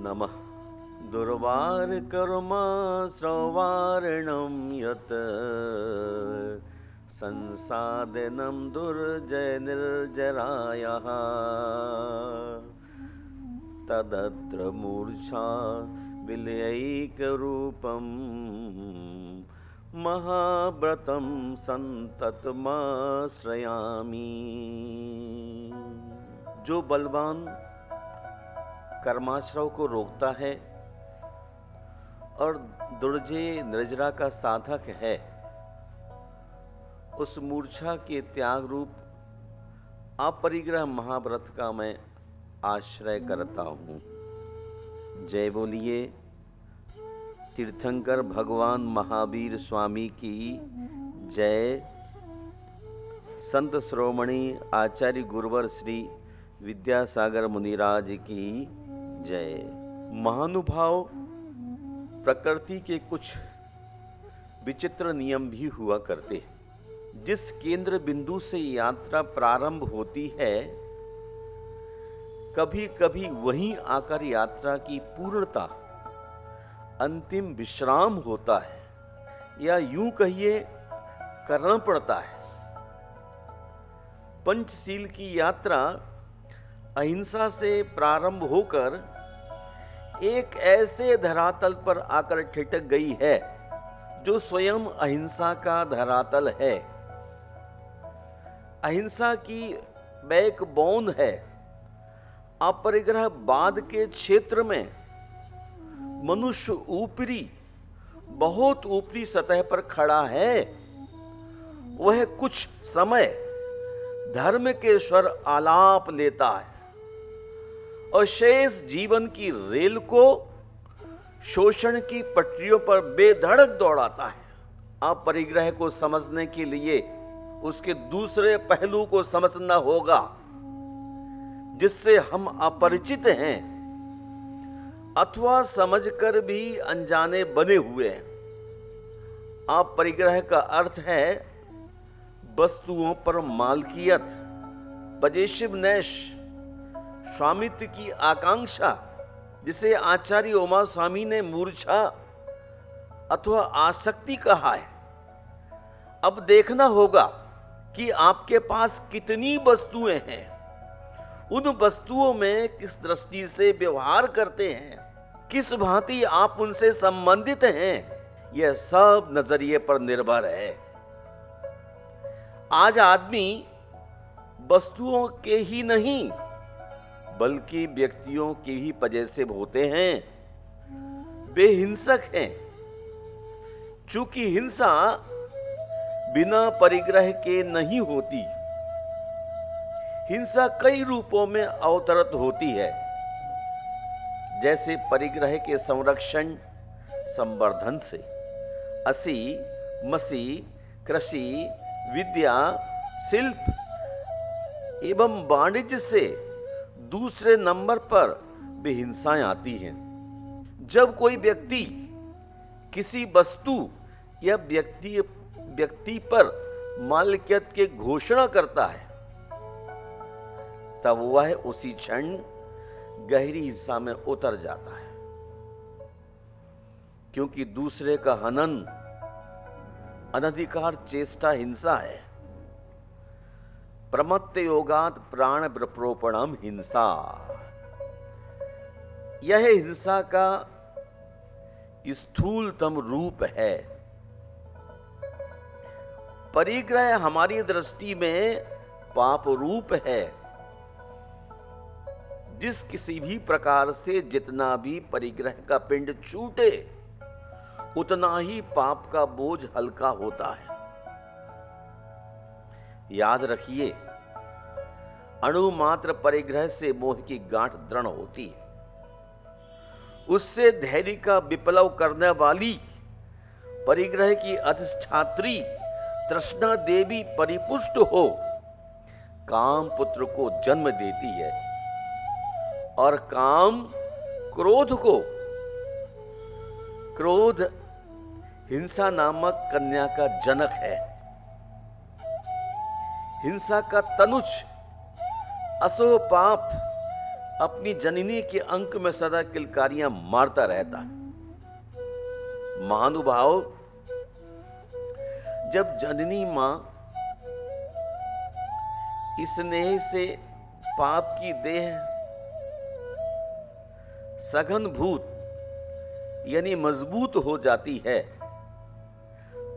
नमः दुर्वारकर्मा श्रवारणं यत् संसादनं दुर्जय निर्जरायः तदत्र मूर्छा विलयैकरूपं महाव्रतं संततमाश्रयामि। जो बलवान कर्माश्रव को रोकता है और दुर्जय निर्जरा का साधक है, उस मूर्छा के त्याग रूप अपरिग्रह महाव्रत का मैं आश्रय करता हूं। जय बोलिए तीर्थंकर भगवान महावीर स्वामी की जय। संत श्रोमणी आचार्य गुरुवर श्री विद्यासागर मुनिराज की जय। महानुभाव, प्रकृति के कुछ विचित्र नियम भी हुआ करते हैं। जिस केंद्र बिंदु से यात्रा प्रारंभ होती है, कभी कभी वहीं आकर यात्रा की पूर्णता, अंतिम विश्राम होता है, या यूं कहिए करना पड़ता है। पंचशील की यात्रा अहिंसा से प्रारंभ होकर एक ऐसे धरातल पर आकर ठिठक गई है जो स्वयं अहिंसा का धरातल है। अहिंसा की बैकबोन है। अपरिग्रह बाद के क्षेत्र में मनुष्य ऊपरी, बहुत ऊपरी सतह पर खड़ा है। वह कुछ समय धर्म के स्वर आलाप लेता है और शेष जीवन की रेल को शोषण की पटरियों पर बेधड़क दौड़ाता है। अपरिग्रह को समझने के लिए उसके दूसरे पहलू को समझना होगा, जिससे हम अपरिचित हैं अथवा समझकर भी अनजाने बने हुए हैं। अपरिग्रह का अर्थ है वस्तुओं पर मालकियत, पजेसिवनेस, स्वामित्व की आकांक्षा, जिसे आचार्य उमा स्वामी ने मूर्छा अथवा आसक्ति कहा है। अब देखना होगा कि आपके पास कितनी वस्तुएं हैं, उन वस्तुओं में किस दृष्टि से व्यवहार करते हैं, किस भांति आप उनसे संबंधित हैं, यह सब नजरिए पर निर्भर है। आज आदमी वस्तुओं के ही नहीं बल्कि व्यक्तियों के ही पजेसिव होते हैं। वे हिंसक हैं। चूंकि हिंसा बिना परिग्रह के नहीं होती, हिंसा कई रूपों में अवतरित होती है, जैसे परिग्रह के संरक्षण संवर्धन से, असी मसी, कृषि, विद्या, शिल्प एवं वाणिज्य से दूसरे नंबर पर भी हिंसाएं आती हैं। जब कोई व्यक्ति किसी वस्तु या व्यक्ति पर मालिकियत की घोषणा करता है, तब वह उसी क्षण गहरी हिंसा में उतर जाता है, क्योंकि दूसरे का हनन अनधिकार चेष्टा हिंसा है। प्रमत्त योगात प्राण विप्रोपणम हिंसा, यह हिंसा का स्थूलतम रूप है। परिग्रह हमारी दृष्टि में पाप रूप है। जिस किसी भी प्रकार से जितना भी परिग्रह का पिंड छूटे, उतना ही पाप का बोझ हल्का होता है। याद रखिए, अणु मात्र परिग्रह से मोह की गांठ दृढ़ होती है। उससे धैर्य का विप्लव करने वाली परिग्रह की अधिष्ठात्री तृष्णा देवी परिपुष्ट हो काम पुत्र को जन्म देती है, और काम क्रोध को, क्रोध हिंसा नामक कन्या का जनक है। हिंसा का तनुज असो पाप अपनी जननी के अंक में सदा किलकारियां मारता रहता है। महानुभाव, जब जननी मां स्नेह से पाप की देह सघन भूत यानी मजबूत हो जाती है,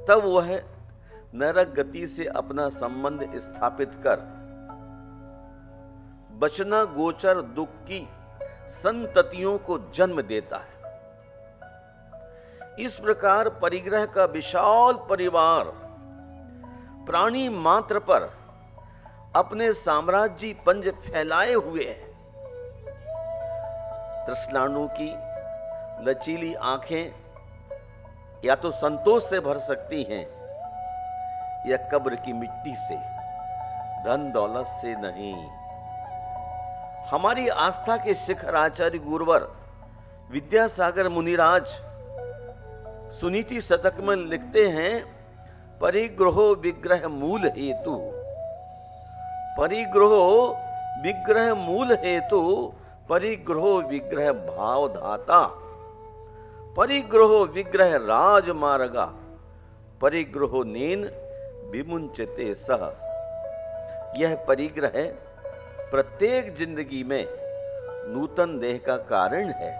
तब वह नरक गति से अपना संबंध स्थापित कर बचना गोचर दुख की संततियों को जन्म देता है। इस प्रकार परिग्रह का विशाल परिवार प्राणी मात्र पर अपने साम्राज्य पंज फैलाए हुए है। तृष्णाणु की लचीली आंखें या तो संतोष से भर सकती हैं या कब्र की मिट्टी से, धन दौलत से नहीं। हमारी आस्था के शिखर आचार्य गुरुवर विद्यासागर मुनिराज सुनीति शतक में लिखते हैं, परिग्रहो विग्रह मूल हेतु, परिग्रहो विग्रह मूल हेतु, परिग्रहो विग्रह भाव धाता, परिग्रहो विग्रह राजमार्गा, परिग्रहो नेन विमुंचते सह। यह परिग्रह प्रत्येक जिंदगी में नूतन देह का कारण है,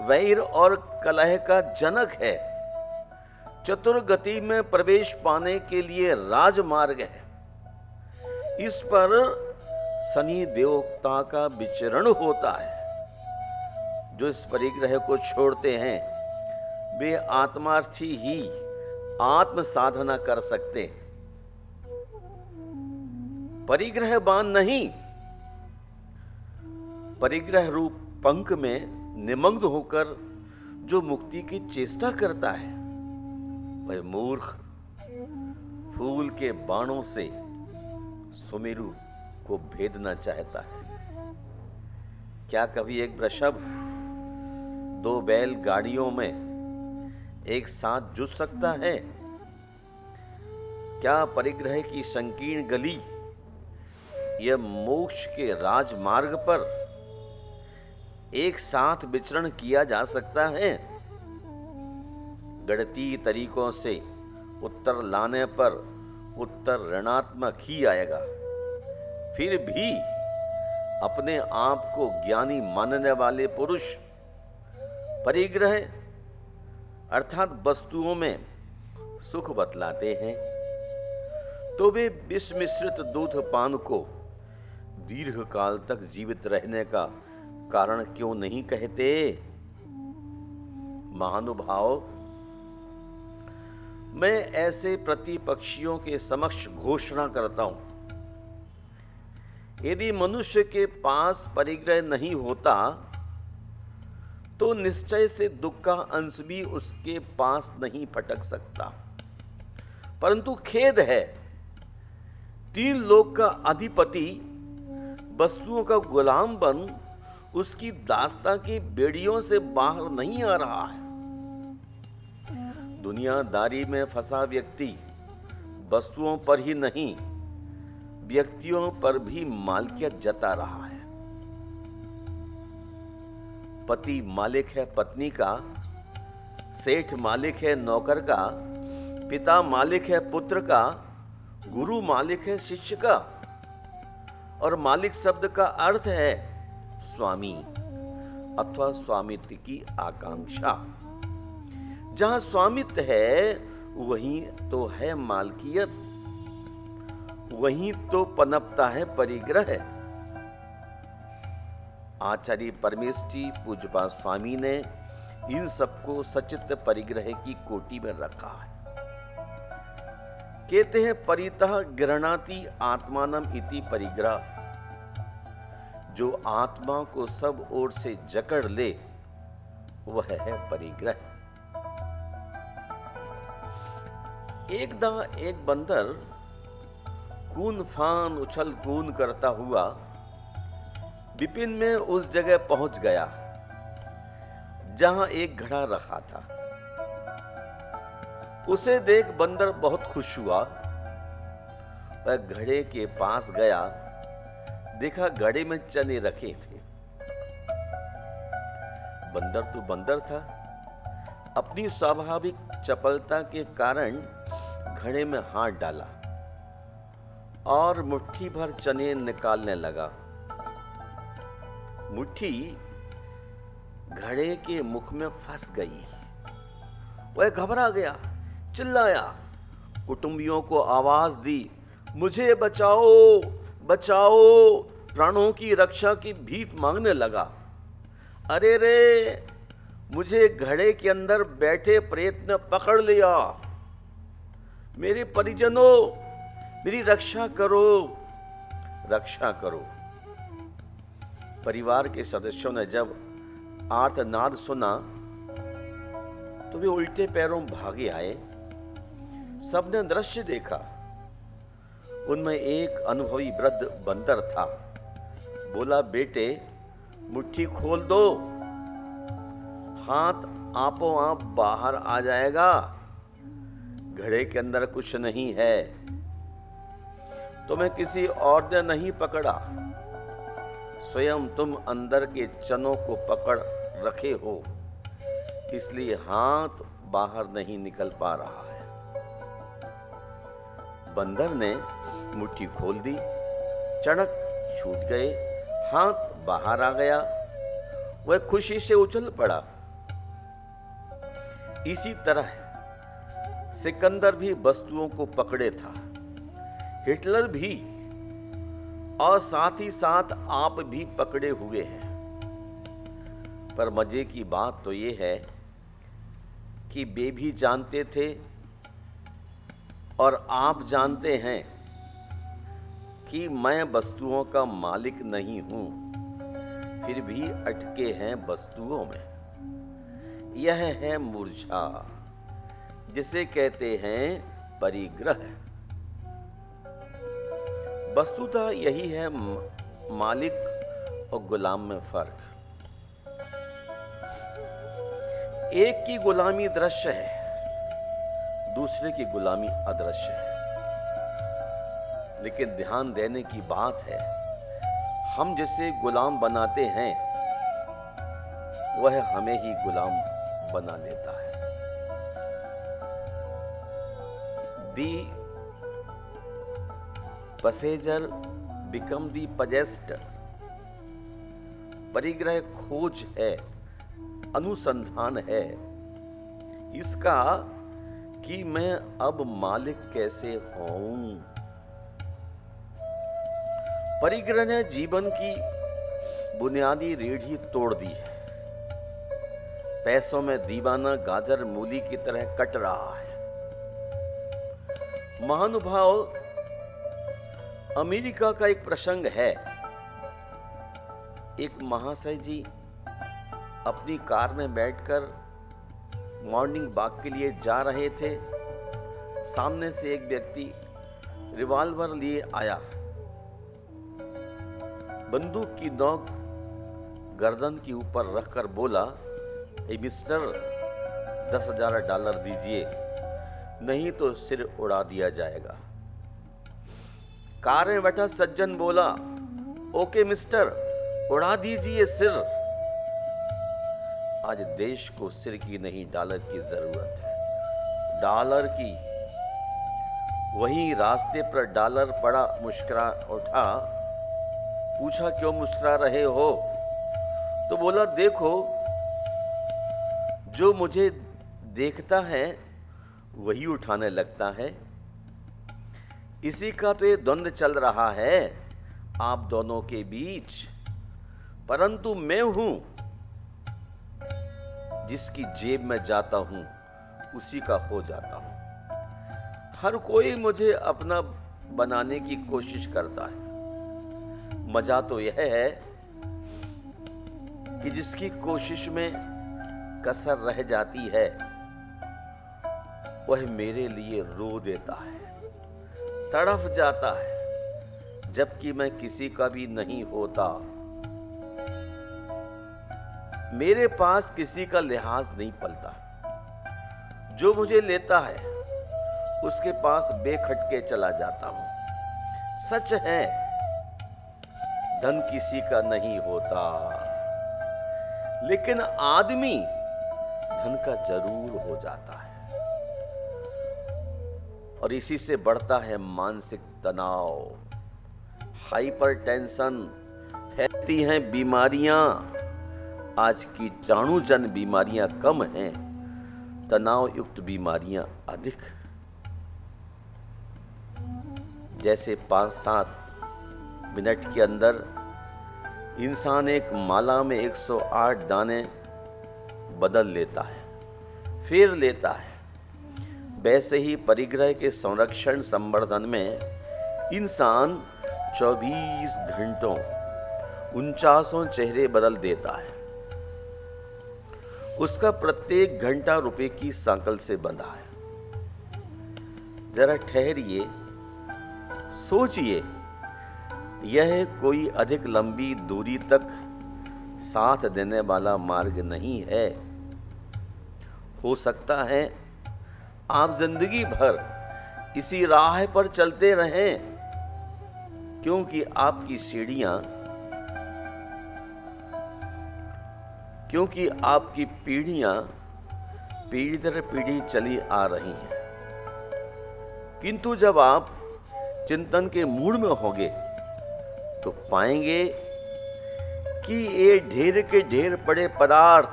वैर और कलह का जनक है, चतुर्गति में प्रवेश पाने के लिए राजमार्ग है। इस पर शनि देवता का विचरण होता है। जो इस परिग्रह को छोड़ते हैं वे आत्मार्थी ही आत्म साधना कर सकते हैं। परिग्रह बाण नहीं, परिग्रह रूप पंख में निमग्न होकर जो मुक्ति की चेष्टा करता है वह मूर्ख फूल के बाणों से सुमेरु को भेदना चाहता है। क्या कभी एक वृषभ दो बैल गाड़ियों में एक साथ जुट सकता है? क्या परिग्रह की संकीर्ण गली या मोक्ष के राजमार्ग पर एक साथ विचरण किया जा सकता है? गणितीय तरीकों से उत्तर लाने पर उत्तर ऋणात्मक ही आएगा। फिर भी अपने आप को ज्ञानी मानने वाले पुरुष परिग्रह अर्थात वस्तुओं में सुख बतलाते हैं तो वे विष मिश्रित दूध पान को दीर्घ काल तक जीवित रहने का कारण क्यों नहीं कहते? महानुभाव, मैं ऐसे प्रतिपक्षियों के समक्ष घोषणा करता हूं, यदि मनुष्य के पास परिग्रह नहीं होता तो निश्चय से दुख का अंश भी उसके पास नहीं फटक सकता। परंतु खेद है, तीन लोक का अधिपति वस्तुओं का गुलाम बन उसकी दास्ता की बेड़ियों से बाहर नहीं आ रहा है। दुनियादारी में फंसा व्यक्ति वस्तुओं पर ही नहीं व्यक्तियों पर भी मालिकियत जता रहा है। पति मालिक है पत्नी का, सेठ मालिक है नौकर का, पिता मालिक है पुत्र का, गुरु मालिक है शिष्य का। और मालिक शब्द का अर्थ है स्वामी अथवा स्वामित्व की आकांक्षा। जहां स्वामित्व है वहीं तो है मालकियत, वहीं तो पनपता है परिग्रह। आचार्य परमेष्ठी पूज्यपाद स्वामी ने इन सबको सचित परिग्रह की कोटि में रखा है। कहते हैं परितः गृह्णाति आत्मानम इति परिग्रह, जो आत्मा को सब ओर से जकड़ ले वह है परिग्रह। एकदा एक बंदर कून फान उछल कून करता हुआ विपिन में उस जगह पहुंच गया जहां एक घड़ा रखा था। उसे देख बंदर बहुत खुश हुआ। वह घड़े के पास गया, देखा घड़े में चने रखे थे। बंदर तो बंदर था, अपनी स्वाभाविक चपलता के कारण घड़े में हाथ डाला और मुट्ठी भर चने निकालने लगा। मुट्ठी घड़े के मुख में फंस गई। वह घबरा गया, चिल्लाया, कुटुंबियों को आवाज दी, मुझे बचाओ बचाओ, प्राणों की रक्षा की भीख मांगने लगा। अरे रे, मुझे घड़े के अंदर बैठे प्रेत ने पकड़ लिया। मेरे परिजनों, मेरी रक्षा करो, रक्षा करो। परिवार के सदस्यों ने जब आर्तनाद सुना तो वे उल्टे पैरों भागे आए। सबने दृश्य देखा। उनमें एक अनुभवी वृद्ध बंदर था। बोला, बेटे मुट्ठी खोल दो, हाथ आपो आप बाहर आ जाएगा। घड़े के अंदर कुछ नहीं है, तुम्हें किसी और ने नहीं पकड़ा, स्वयं तुम अंदर के चनों को पकड़ रखे हो, इसलिए हाथ बाहर नहीं निकल पा रहा है। बंदर ने मुट्ठी खोल दी, चणक छूट गए, हाथ बाहर आ गया। वह खुशी से उछल पड़ा। इसी तरह सिकंदर भी वस्तुओं को पकड़े था, हिटलर भी, और साथ ही साथ आप भी पकड़े हुए हैं। पर मजे की बात तो यह है कि वे भी जानते थे और आप जानते हैं कि मैं वस्तुओं का मालिक नहीं हूं, फिर भी अटके हैं वस्तुओं में। यह है मूर्छा, जिसे कहते हैं परिग्रह। वस्तुतः यही है मालिक और गुलाम में फर्क। एक की गुलामी दृश्य है, दूसरे की गुलामी अदृश्य है। लेकिन ध्यान देने की बात है, हम जिसे गुलाम बनाते हैं वह हमें ही गुलाम बना लेता है। दी पैसेंजर बिकम दी पैसेंजर। परिग्रह खोज है, अनुसंधान है इसका कि मैं अब मालिक कैसे होऊं। परिग्रह ने जीवन की बुनियादी रीढ़ी तोड़ दी है। पैसों में दीवाना गाजर मूली की तरह कट रहा है। महानुभाव, अमेरिका का एक प्रसंग है। एक महाशय जी अपनी कार में बैठकर मॉर्निंग वॉक के लिए जा रहे थे। सामने से एक व्यक्ति रिवॉल्वर लिए आया। बंदूक की नोक गर्दन के ऊपर रखकर बोला, ए मिस्टर, $10,000 दीजिए, नहीं तो सिर उड़ा दिया जाएगा। कार में बैठा सज्जन बोला, ओके मिस्टर, उड़ा दीजिए सिर। आज देश को सिर की नहीं डॉलर की जरूरत है, डॉलर की। वहीं रास्ते पर डॉलर पड़ा, मुस्कुरा उठा। पूछा, क्यों मुस्कुरा रहे हो? तो बोला, देखो, जो मुझे देखता है वही उठाने लगता है। इसी का तो ये द्वंद्व चल रहा है आप दोनों के बीच। परंतु मैं हूं जिसकी जेब में जाता हूं उसी का हो जाता हूं। हर कोई मुझे अपना बनाने की कोशिश करता है। मजा तो यह है कि जिसकी कोशिश में कसर रह जाती है वह मेरे लिए रो देता है, तड़फ जाता है, जबकि मैं किसी का भी नहीं होता। मेरे पास किसी का लिहाज नहीं पलता। जो मुझे लेता है उसके पास बेखटके चला जाता हूं। सच है धन किसी का नहीं होता, लेकिन आदमी धन का जरूर हो जाता है। और इसी से बढ़ता है मानसिक तनाव, हाइपरटेंशन, फैलती हैं बीमारियां। आज की कीटाणुजन बीमारियां कम हैं, तनाव युक्त बीमारियां अधिक। जैसे 5-7 मिनट के अंदर इंसान एक माला में 108 दाने बदल लेता है, फेर लेता है। वैसे ही परिग्रह के संरक्षण संवर्धन में इंसान 24 घंटों 49 चेहरे बदल देता है। उसका प्रत्येक घंटा रुपए की सांकल से बंधा है। जरा ठहरिए, सोचिए, यह कोई अधिक लंबी दूरी तक साथ देने वाला मार्ग नहीं है। हो सकता है आप जिंदगी भर इसी राह पर चलते रहें, क्योंकि आपकी पीढ़ियां पीढ़ी दर पीढ़ी चली आ रही हैं। किंतु जब आप चिंतन के मूड में होंगे तो पाएंगे कि ये ढेर के ढेर पड़े पदार्थ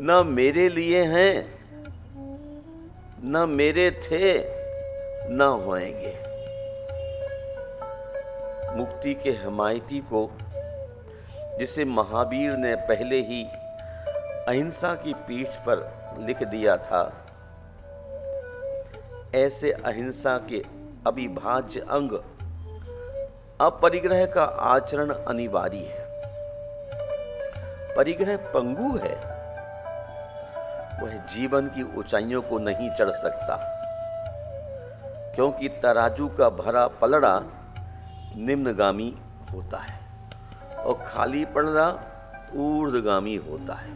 न मेरे लिए हैं, न मेरे थे, न होएंगे। मुक्ति के हिमायती को, जिसे महावीर ने पहले ही अहिंसा की पीठ पर लिख दिया था, ऐसे अहिंसा के अविभाज्य अंग अपरिग्रह का आचरण अनिवार्य है। परिग्रह पंगु है, वह जीवन की ऊंचाइयों को नहीं चढ़ सकता, क्योंकि तराजू का भरा पलड़ा निम्नगामी होता है और खाली पलड़ा ऊर्ध्वगामी होता है।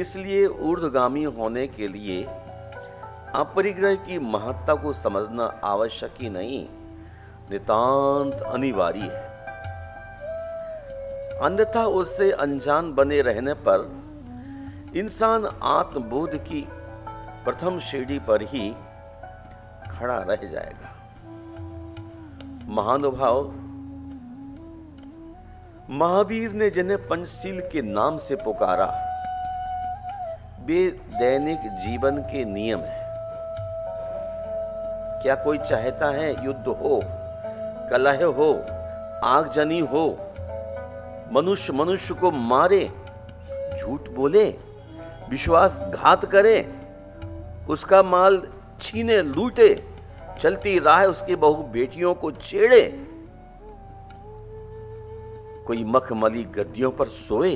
इसलिए ऊर्ध्वगामी होने के लिए अपरिग्रह की महत्ता को समझना आवश्यक ही नहीं, नितांत अनिवार्य है। अन्यथा उससे अनजान बने रहने पर इंसान आत्मबोध की प्रथम सीढ़ी पर ही खड़ा रह जाएगा। महानुभाव महावीर ने जिन्हें पंचशील के नाम से पुकारा, वे दैनिक जीवन के नियम है। क्या कोई चाहता है युद्ध हो, कलह हो, आगजनी हो, मनुष्य मनुष्य को मारे, झूठ बोले, विश्वासघात करे, उसका माल छीने लूटे, चलती राह उसकी बहु बेटियों को छेड़े, कोई मखमली गद्दियों पर सोए,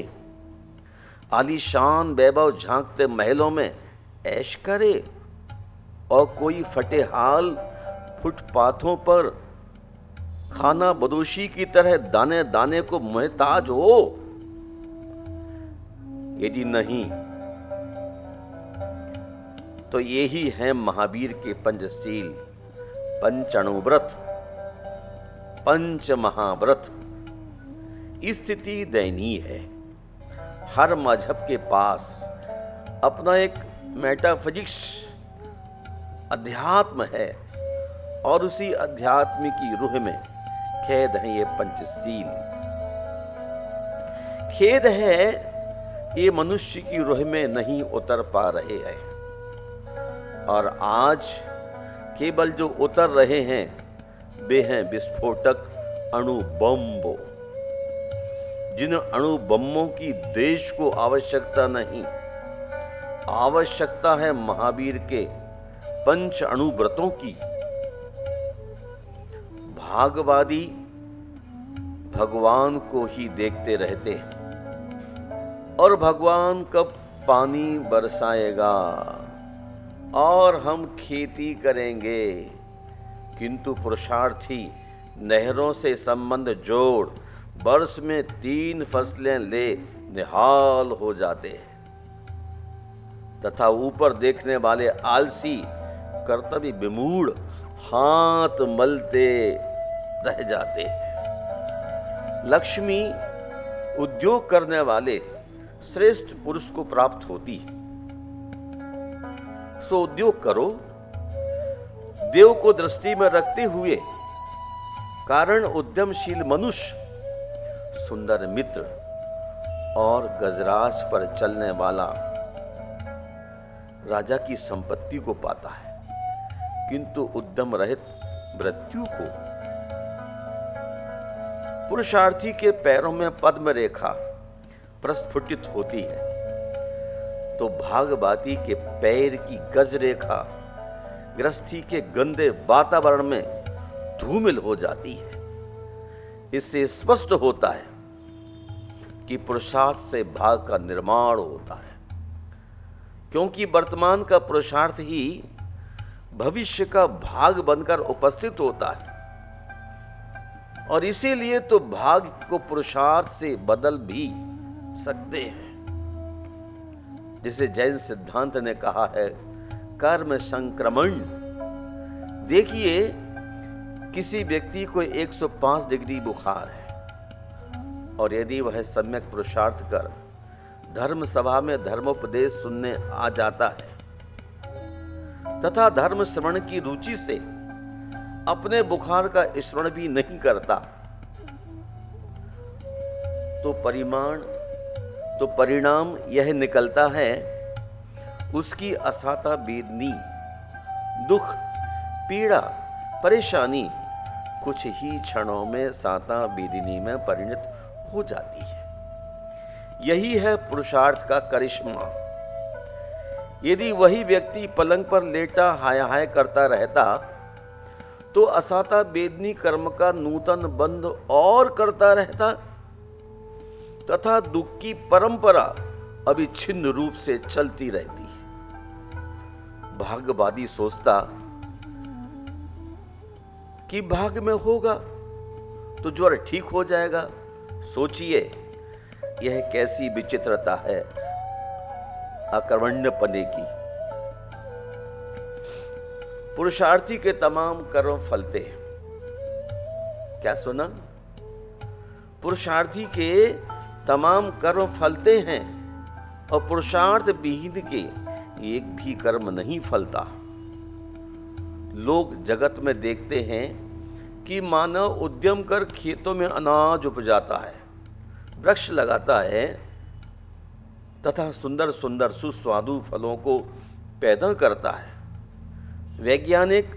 आलीशान वैभव झांकते महलों में ऐश करे, और कोई फटे हाल फुटपाथों पर खाना बदोशी की तरह दाने दाने को मोहताज हो? यदि नहीं तो यही है महावीर के पंचशील, पंचाणुव्रत, पंच महाव्रत। स्थिति दयनीय है। हर मजहब के पास अपना एक मेटाफिजिक्स अध्यात्म है, और उसी अध्यात्म की रूह में खेद है ये पंचशील। खेद है ये मनुष्य की रूह में नहीं उतर पा रहे हैं, और आज केवल जो उतर रहे हैं वे हैं विस्फोटक अणु बम। जिन अणु बमों की देश को आवश्यकता नहीं, आवश्यकता है महावीर के पंच अणुव्रतों की। भागवादी भगवान को ही देखते रहते हैं, और भगवान कब पानी बरसाएगा और हम खेती करेंगे। किंतु पुरुषार्थी नहरों से संबंध जोड़ वर्ष में 3 फसलें ले निहाल हो जाते हैं, तथा ऊपर देखने वाले आलसी कर्तव्य विमूढ़ हाथ मलते रह जाते हैं। लक्ष्मी उद्योग करने वाले श्रेष्ठ पुरुष को प्राप्त होती है। सो उद्योग करो, देव को दृष्टि में रखते हुए कारण उद्यमशील मनुष्य सुंदर मित्र और गजराज पर चलने वाला राजा की संपत्ति को पाता है, किंतु उद्यम रहित मृत्यु को। पुरुषार्थी के पैरों में पद्म रेखा प्रस्फुटित होती है तो भागवती के पैर की गज रेखा गृहस्थी के गंदे वातावरण में धूमिल हो जाती है। इससे स्पष्ट होता है कि पुरुषार्थ से भाग का निर्माण होता है, क्योंकि वर्तमान का पुरुषार्थ ही भविष्य का भाग बनकर उपस्थित होता है। और इसीलिए तो भाग को पुरुषार्थ से बदल भी सकते हैं। जिसे जैन सिद्धांत ने कहा है कर्म संक्रमण। देखिए, किसी व्यक्ति को 105 डिग्री बुखार है और यदि वह सम्यक पुरुषार्थ कर धर्म सभा में धर्मोपदेश सुनने आ जाता है तथा धर्म श्रवण की रुचि से अपने बुखार का स्मरण भी नहीं करता, तो परिणाम यह निकलता है उसकी असाता वेदनी, दुख, पीड़ा, परेशानी कुछ ही क्षणों में साता वेदिनी में परिणत हो जाती है। यही है पुरुषार्थ का करिश्मा। यदि वही व्यक्ति पलंग पर लेटा हाय हाय करता रहता तो असाता वेदनी कर्म का नूतन बंध और करता रहता तथा दुख की परंपरा अविच्छिन्न रूप से चलती रहती है। भाग्यवादी सोचता कि भाग्य में होगा तो ज्वर ठीक हो जाएगा। सोचिए, यह कैसी विचित्रता है अकर्मण्यपने की। पुरुषार्थी के तमाम कर्म फलते हैं। क्या सुना? पुरुषार्थी के तमाम कर्म फलते हैं और पुरुषार्थ विहीन के एक भी कर्म नहीं फलता। लोग जगत में देखते हैं कि मानव उद्यम कर खेतों में अनाज उपजाता है, वृक्ष लगाता है तथा सुंदर सुंदर सुस्वादु फलों को पैदा करता है। वैज्ञानिक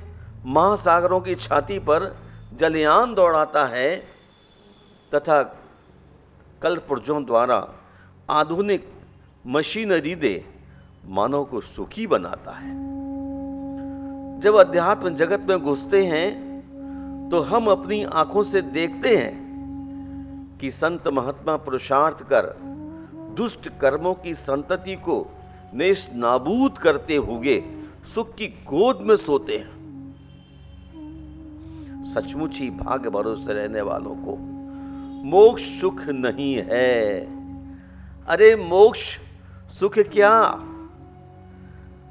महासागरों की छाती पर जलयान दौड़ाता है तथा कलपुर्जों द्वारा आधुनिक मशीनरी दे मानव को सुखी बनाता है। जब अध्यात्म जगत में घुसते हैं तो हम अपनी आंखों से देखते हैं कि संत महात्मा पुरुषार्थ कर दुष्ट कर्मों की संतति को नेस्त नाबूद करते हुए सुख की गोद में सोते हैं। सचमुच ही भाग्य भरोसे रहने वालों को मोक्ष सुख नहीं है। अरे मोक्ष सुख क्या,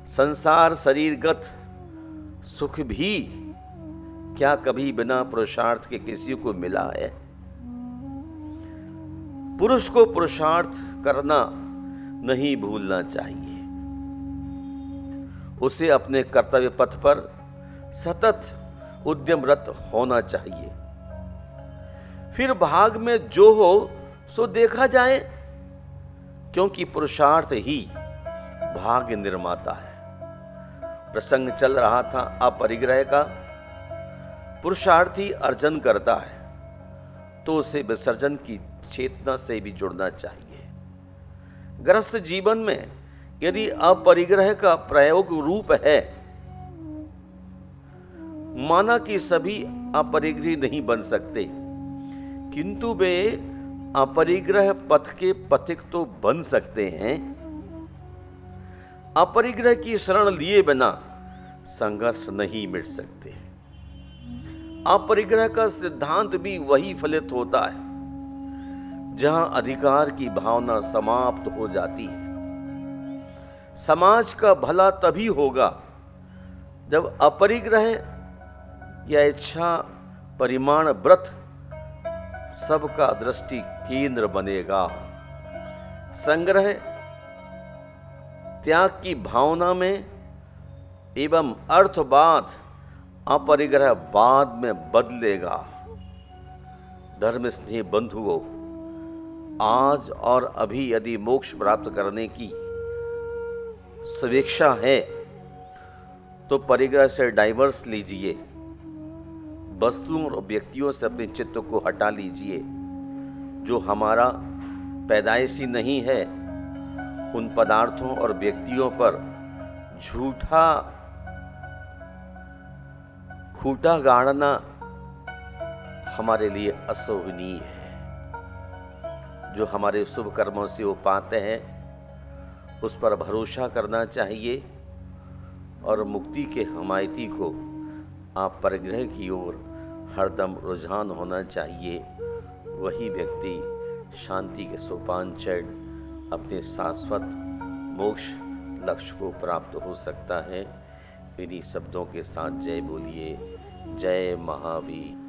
संसार शरीरगत सुख भी क्या कभी बिना पुरुषार्थ के किसी को मिला है? पुरुष को पुरुषार्थ करना नहीं भूलना चाहिए। उसे अपने कर्तव्य पथ पर सतत उद्यमरत होना चाहिए। फिर भाग में जो हो सो देखा जाए, क्योंकि पुरुषार्थ ही भाग्य निर्माता है। प्रसंग चल रहा था अपरिग्रह का। पुरुषार्थी अर्जन करता है तो उसे विसर्जन की चेतना से भी जुड़ना चाहिए। गृहस्थ जीवन में यदि अपरिग्रह का प्रयोग रूप है, माना कि सभी अपरिग्रही नहीं बन सकते, किंतु वे अपरिग्रह पथ के पथिक तो बन सकते हैं। अपरिग्रह की शरण लिए बिना संघर्ष नहीं मिट सकते। अपरिग्रह का सिद्धांत भी वही फलित होता है जहां अधिकार की भावना समाप्त हो जाती है। समाज का भला तभी होगा जब अपरिग्रह या इच्छा परिमाण व्रत सबका दृष्टि केंद्र बनेगा। संग्रह त्याग की भावना में एवं अर्थवाद अपरिग्रहवाद में बदलेगा। धर्म स्नेही बंधुओं, आज और अभी यदि मोक्ष प्राप्त करने की स्वेच्छा है तो परिग्रह से डाइवर्स लीजिए, वस्तुओं और व्यक्तियों से अपने चित्त को हटा लीजिए। जो हमारा पैदाइशी नहीं है, उन पदार्थों और व्यक्तियों पर झूठा खूंटा गाड़ना हमारे लिए अशोभनीय है। जो हमारे शुभ कर्मों से वो पाते हैं, उस पर भरोसा करना चाहिए और मुक्ति के हमायती को आप परिग्रह की ओर हरदम रुझान होना चाहिए। वही व्यक्ति शांति के सोपान चढ़ अपने शाश्वत मोक्ष लक्ष्य को प्राप्त हो सकता है। इन्हीं शब्दों के साथ जय बोलिए। जय महावीर।